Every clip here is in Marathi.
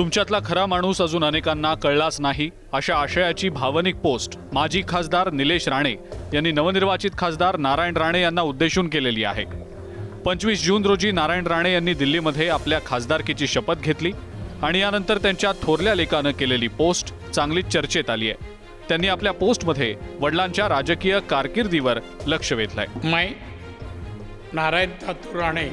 तुमच्यातला खरा माणूस अजून अनेकांना कळलाच नाही अशा आशयाची भावनिक पोस्ट माजी खासदार निलेश राणे यांनी नवनिर्वाचित खासदार नारायण राणे यांना उद्देशून केलेली आहे। 25 जून रोजी नारायण राणे यांनी दिल्लीमध्ये आपल्या खासदारकीची शपथ घेतली आणि यानंतर त्यांच्या थोरल्या लेकानं केलेली पोस्ट चांगलीच चर्चेत आली आहे। त्यांनी आपल्या पोस्टमध्ये वडिलांच्या राजकीय कारकिर्दीवर लक्ष वेधलंय। मैं नारायण तातू राणे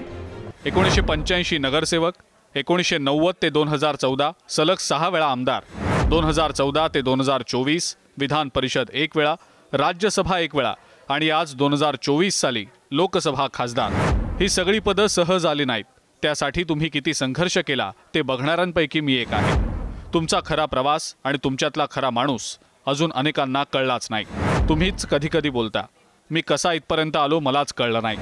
1985 नगरसेवक, 1990 ते 2014 सलग 6 वेळा आमदार, 2014 ते 2024 विधान परिषद 1 वेळा, राज्यसभा 1 वेळा आणि आज 2024 साली लोकसभा खासदार। ही सगळी पदं सहज आली नाहीत। त्यासाठी तुम्ही किती संघर्ष केला ते बघणाऱ्यांपैकी मी एक आहे। तुमचा खरा प्रवास आणि तुमच्यातला खरा माणूस अजून अनेकांना कळलाच नाही। तुम्हीच कधी कधी बोलता मी कसा इथपर्यंत आलो मलाच कळलं नाही,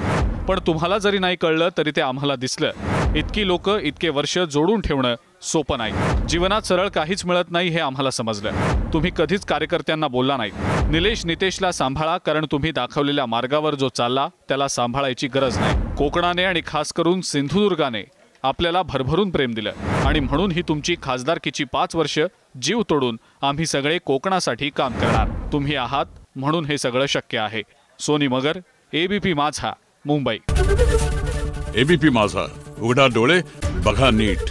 पण तुम्हाला जरी नाही कळलं तरी ते आम्हाला दिसलं। इतकी लोक इतके वर्ष जोडून ठेवणं सोपं नाही। जीवनात सरळ काहीच मिळत नाही हे आम्हाला समजलं। तुम्ही कधीच कार्यकर्त्यांना बोलला नाही निलेश नितेशला सांभाळा, कारण तुम्ही दाखवलेल्या मार्गावर जो चालला त्याला सांभाळायची गरज नाही। कोकणाने आणि खास करून सिंधुदुर्गाने आपल्याला भरभरून प्रेम दिलं आणि म्हणून ही तुमची खासदारकीची 5 वर्ष जीव तोडून आम्ही सगळे कोकणासाठी काम करणार। तुम्ही आहात म्हणून हे सगळं शक्य आहे। सोनी मगर, एबीपी माझा, मुंबई। एबीपी माझा, उघडा डोळे बघा नीट।